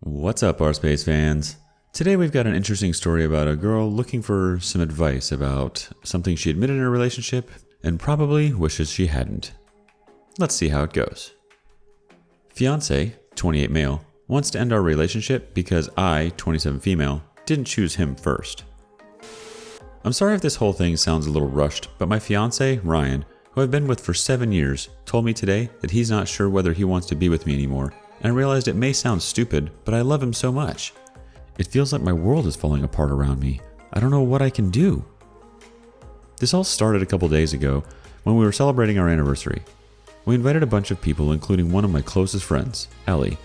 What's up, rSpace fans? Today we've got an interesting story about a girl looking for some advice about something she admitted in her relationship and probably wishes she hadn't. Let's see how it goes. Fiancé, 28 male, wants to end our relationship because I, 27 female, didn't choose him first. I'm sorry if this whole thing sounds a little rushed, but my fiancé, Ryan, who I've been with for 7 years, told me today that he's not sure whether he wants to be with me anymore, and I realized it may sound stupid, but I love him so much. It feels like my world is falling apart around me. I don't know what I can do. This all started a couple days ago when we were celebrating our anniversary. We invited a bunch of people, including one of my closest friends, Ellie.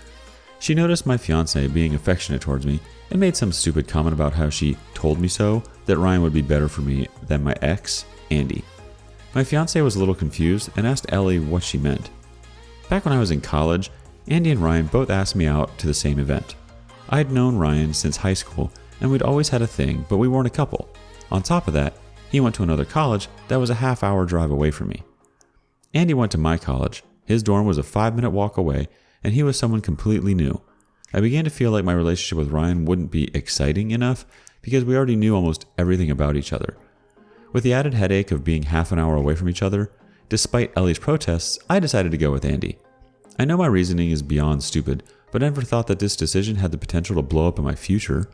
She noticed my fiancé being affectionate towards me and made some stupid comment about how she told me so, that Ryan would be better for me than my ex, Andy. My fiancé was a little confused and asked Ellie what she meant. Back when I was in college, Andy and Ryan both asked me out to the same event. I had known Ryan since high school and we'd always had a thing, but we weren't a couple. On top of that, he went to another college that was a half-hour drive away from me. Andy went to my college. His dorm was a 5-minute walk away, and he was someone completely new. I began to feel like my relationship with Ryan wouldn't be exciting enough because we already knew almost everything about each other. With the added headache of being half an hour away from each other, despite Ellie's protests, I decided to go with Andy. I know my reasoning is beyond stupid, but I never thought that this decision had the potential to blow up in my future.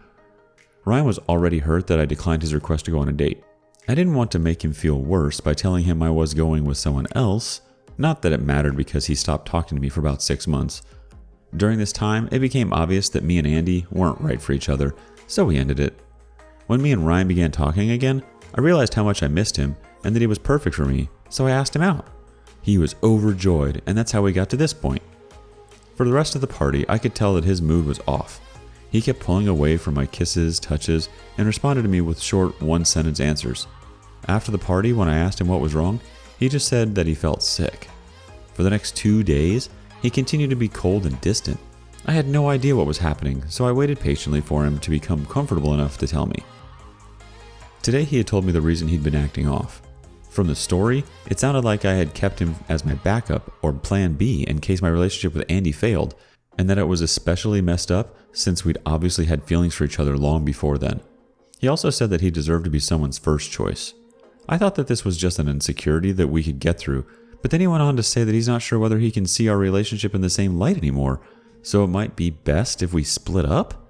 Ryan was already hurt that I declined his request to go on a date. I didn't want to make him feel worse by telling him I was going with someone else, not that it mattered because he stopped talking to me for about 6 months. During this time, it became obvious that me and Andy weren't right for each other, so we ended it. When me and Ryan began talking again, I realized how much I missed him and that he was perfect for me, so I asked him out. He was overjoyed, and that's how we got to this point. For the rest of the party, I could tell that his mood was off. He kept pulling away from my kisses, touches, and responded to me with short one-sentence answers. After the party, when I asked him what was wrong, he just said that he felt sick. For the next 2 days, he continued to be cold and distant. I had no idea what was happening, so I waited patiently for him to become comfortable enough to tell me. Today he had told me the reason he'd been acting off. From the story, it sounded like I had kept him as my backup or plan B in case my relationship with Andy failed, and that it was especially messed up since we'd obviously had feelings for each other long before then. He also said that he deserved to be someone's first choice. I thought that this was just an insecurity that we could get through, but then he went on to say that he's not sure whether he can see our relationship in the same light anymore, so it might be best if we split up?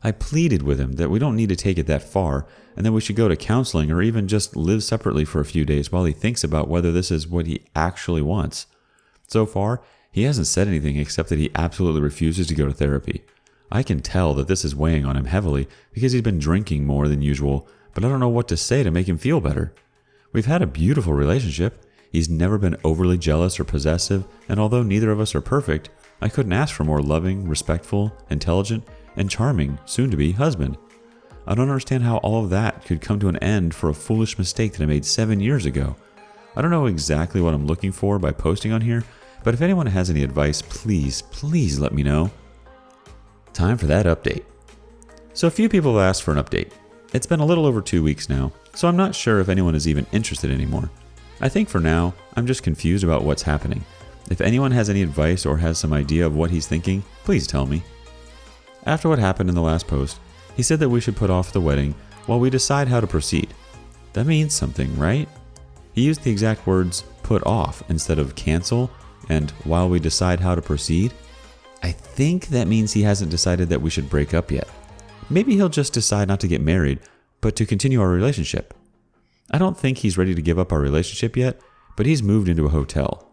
I pleaded with him that we don't need to take it that far and that we should go to counseling or even just live separately for a few days while he thinks about whether this is what he actually wants. So far, he hasn't said anything except that he absolutely refuses to go to therapy. I can tell that this is weighing on him heavily because he's been drinking more than usual, but I don't know what to say to make him feel better. We've had a beautiful relationship. He's never been overly jealous or possessive, and although neither of us are perfect, I couldn't ask for a more loving, respectful, intelligent, and charming, soon-to-be husband. I don't understand how all of that could come to an end for a foolish mistake that I made 7 years ago. I don't know exactly what I'm looking for by posting on here, but if anyone has any advice, please let me know. Time for that update. So a few people have asked for an update. It's been a little over 2 weeks now, so I'm not sure if anyone is even interested anymore. I think for now, I'm just confused about what's happening. If anyone has any advice or has some idea of what he's thinking, please tell me. After what happened in the last post, he said that we should put off the wedding while we decide how to proceed. That means something, right? He used the exact words put off instead of cancel and while we decide how to proceed. I think that means he hasn't decided that we should break up yet. Maybe he'll just decide not to get married, but to continue our relationship. I don't think he's ready to give up our relationship yet, but he's moved into a hotel.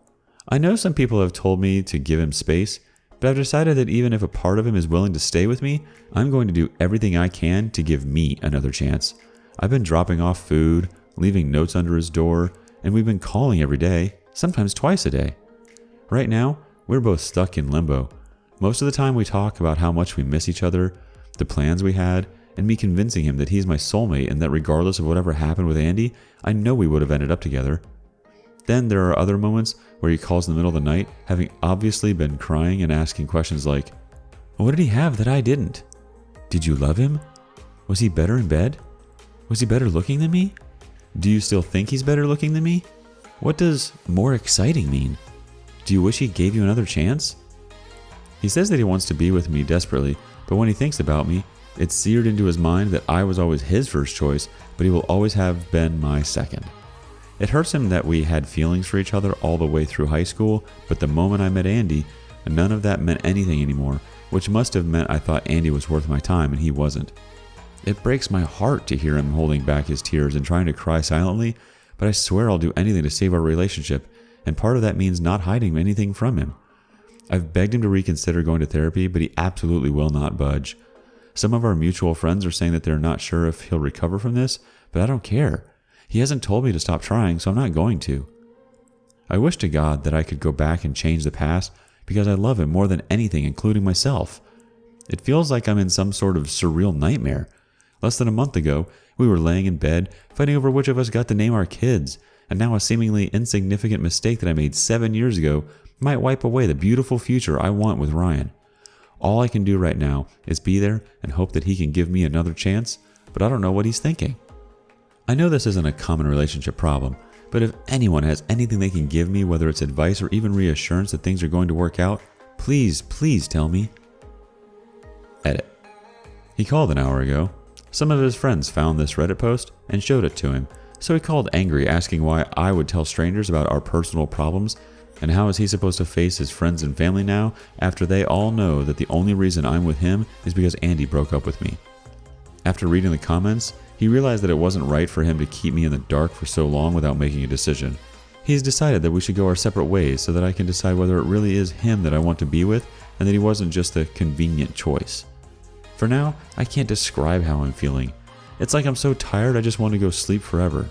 I know some people have told me to give him space, but I've decided that even if a part of him is willing to stay with me, I'm going to do everything I can to give me another chance. I've been dropping off food, leaving notes under his door, and we've been calling every day, sometimes twice a day. Right now, we're both stuck in limbo. Most of the time we talk about how much we miss each other, the plans we had, and me convincing him that he's my soulmate and that regardless of whatever happened with Andy, I know we would have ended up together. Then there are other moments where he calls in the middle of the night, having obviously been crying and asking questions like, "What did he have that I didn't? Did you love him? Was he better in bed? Was he better looking than me? Do you still think he's better looking than me? What does more exciting mean? Do you wish he gave you another chance?" He says that he wants to be with me desperately, but when he thinks about me, it's seared into his mind that I was always his first choice, but he will always have been my second. It hurts him that we had feelings for each other all the way through high school, but the moment I met Andy, none of that meant anything anymore, which must have meant I thought Andy was worth my time and he wasn't. It breaks my heart to hear him holding back his tears and trying to cry silently, but I swear I'll do anything to save our relationship, and part of that means not hiding anything from him. I've begged him to reconsider going to therapy, but he absolutely will not budge. Some of our mutual friends are saying that they're not sure if he'll recover from this, but I don't care. He hasn't told me to stop trying, so I'm not going to. I wish to God that I could go back and change the past because I love him more than anything, including myself. It feels like I'm in some sort of surreal nightmare. Less than a month ago, we were laying in bed, fighting over which of us got to name our kids, and now a seemingly insignificant mistake that I made 7 years ago might wipe away the beautiful future I want with Ryan. All I can do right now is be there and hope that he can give me another chance, but I don't know what he's thinking. I know this isn't a common relationship problem, but if anyone has anything they can give me, whether it's advice or even reassurance that things are going to work out, please tell me. Edit. He called an hour ago. Some of his friends found this Reddit post and showed it to him, so he called angry, asking why I would tell strangers about our personal problems, and how is he supposed to face his friends and family now after they all know that the only reason I'm with him is because Andy broke up with me. After reading the comments, he realized that it wasn't right for him to keep me in the dark for so long without making a decision. He's decided that we should go our separate ways so that I can decide whether it really is him that I want to be with and that he wasn't just a convenient choice. For now, I can't describe how I'm feeling. It's like I'm so tired I just want to go sleep forever.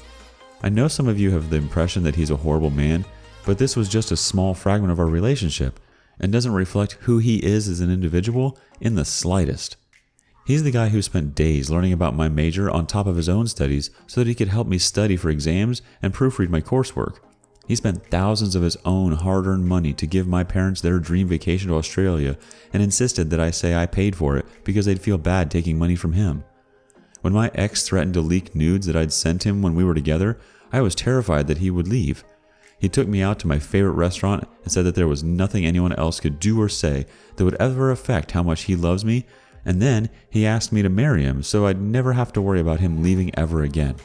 I know some of you have the impression that he's a horrible man, but this was just a small fragment of our relationship and doesn't reflect who he is as an individual in the slightest. He's the guy who spent days learning about my major on top of his own studies so that he could help me study for exams and proofread my coursework. He spent thousands of his own hard-earned money to give my parents their dream vacation to Australia and insisted that I say I paid for it because they'd feel bad taking money from him. When my ex threatened to leak nudes that I'd sent him when we were together, I was terrified that he would leave. He took me out to my favorite restaurant and said that there was nothing anyone else could do or say that would ever affect how much he loves me, and then he asked me to marry him so I'd never have to worry about him leaving ever again.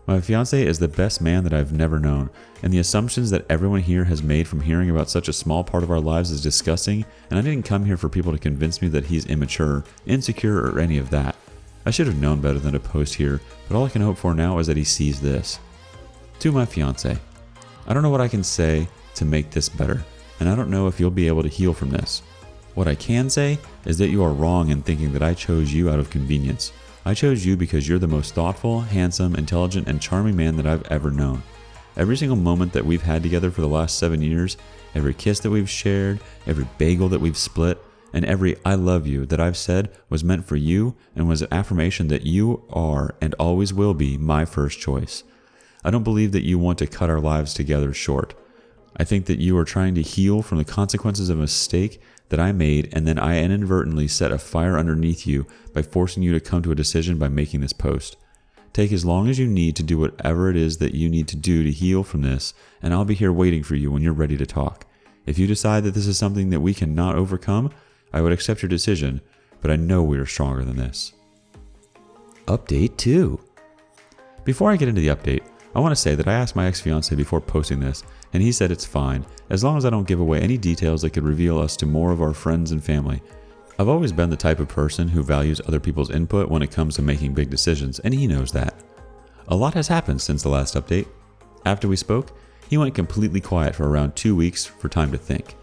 My fiancé is the best man that I've never known, and the assumptions that everyone here has made from hearing about such a small part of our lives is disgusting, and I didn't come here for people to convince me that he's immature, insecure, or any of that. I should have known better than to post here, but all I can hope for now is that he sees this. To my fiancé. I don't know what I can say to make this better, and I don't know if you'll be able to heal from this. What I can say is that you are wrong in thinking that I chose you out of convenience. I chose you because you're the most thoughtful, handsome, intelligent, and charming man that I've ever known. Every single moment that we've had together for the last 7 years, every kiss that we've shared, every bagel that we've split, and every I love you that I've said was meant for you and was an affirmation that you are and always will be my first choice. I don't believe that you want to cut our lives together short. I think that you are trying to heal from the consequences of a mistake that I made, and then I inadvertently set a fire underneath you by forcing you to come to a decision by making this post. Take as long as you need to do whatever it is that you need to do to heal from this, and I'll be here waiting for you when you're ready to talk. If you decide that this is something that we cannot overcome, I would accept your decision, but I know we are stronger than this. Update 2. Before I get into the update, I want to say that I asked my ex-fiancé before posting this, and he said it's fine, as long as I don't give away any details that could reveal us to more of our friends and family. I've always been the type of person who values other people's input when it comes to making big decisions, and he knows that. A lot has happened since the last update. After we spoke, he went completely quiet for around 2 weeks for time to think.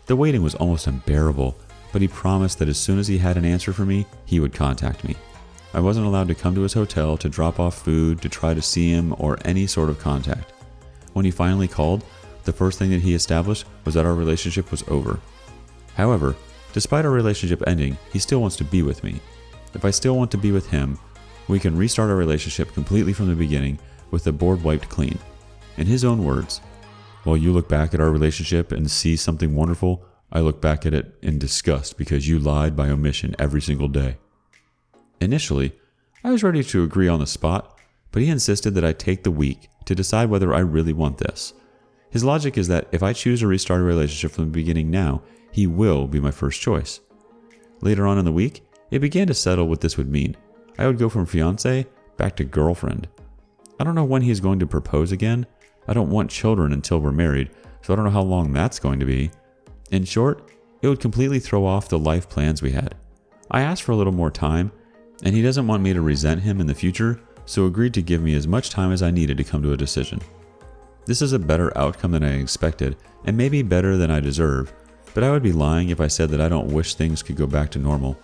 The waiting was almost unbearable, but he promised that as soon as he had an answer for me, he would contact me. I wasn't allowed to come to his hotel to drop off food, to try to see him, or any sort of contact. When he finally called, the first thing that he established was that our relationship was over. However, despite our relationship ending, he still wants to be with me. If I still want to be with him, we can restart our relationship completely from the beginning with the board wiped clean. In his own words, "While you look back at our relationship and see something wonderful, I look back at it in disgust because you lied by omission every single day." Initially, I was ready to agree on the spot, but he insisted that I take the week to decide whether I really want this. His logic is that if I choose to restart a relationship from the beginning now, he will be my first choice. Later on in the week, it began to settle what this would mean. I would go from fiancé back to girlfriend. I don't know when he's going to propose again. I don't want children until we're married, so I don't know how long that's going to be. In short, it would completely throw off the life plans we had. I asked for a little more time, and he doesn't want me to resent him in the future, so agreed to give me as much time as I needed to come to a decision. This is a better outcome than I expected, and maybe better than I deserve, but I would be lying if I said that I don't wish things could go back to normal.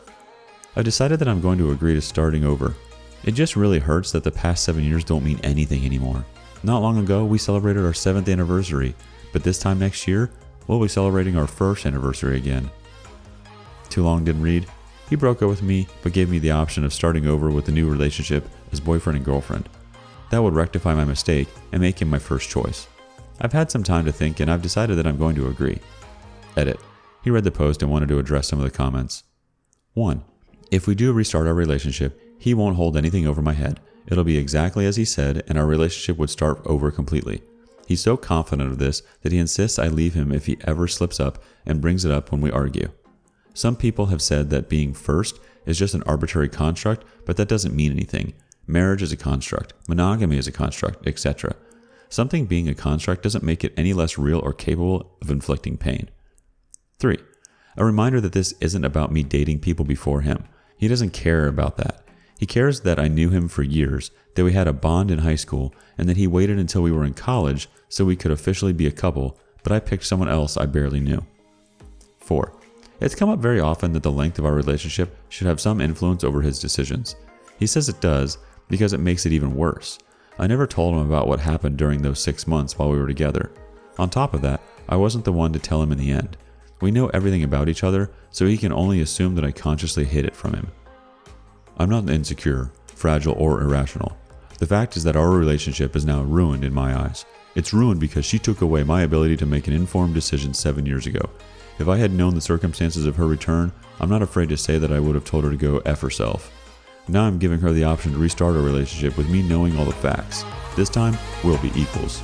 I've decided that I'm going to agree to starting over. It just really hurts that the past 7 years don't mean anything anymore. Not long ago, we celebrated our 7th anniversary, but this time next year, we'll be celebrating our 1st anniversary again. Too long didn't read. He broke up with me, but gave me the option of starting over with a new relationship as boyfriend and girlfriend. That would rectify my mistake and make him my first choice. I've had some time to think, and I've decided that I'm going to agree. Edit. He read the post and wanted to address some of the comments. 1. If we do restart our relationship, he won't hold anything over my head. It'll be exactly as he said, and our relationship would start over completely. He's so confident of this that he insists I leave him if he ever slips up and brings it up when we argue. Some people have said that being first is just an arbitrary construct, but that doesn't mean anything. Marriage is a construct, monogamy is a construct, etc. Something being a construct doesn't make it any less real or capable of inflicting pain. 3. A reminder that this isn't about me dating people before him. He doesn't care about that. He cares that I knew him for years, that we had a bond in high school, and that he waited until we were in college so we could officially be a couple, but I picked someone else I barely knew. 4. It's come up very often that the length of our relationship should have some influence over his decisions. He says it does because it makes it even worse. I never told him about what happened during those 6 months while we were together. On top of that, I wasn't the one to tell him in the end. We know everything about each other, so he can only assume that I consciously hid it from him. I'm not insecure, fragile, or irrational. The fact is that our relationship is now ruined in my eyes. It's ruined because she took away my ability to make an informed decision 7 years ago. If I had known the circumstances of her return, I'm not afraid to say that I would have told her to go F herself. Now I'm giving her the option to restart our relationship with me knowing all the facts. This time, we'll be equals.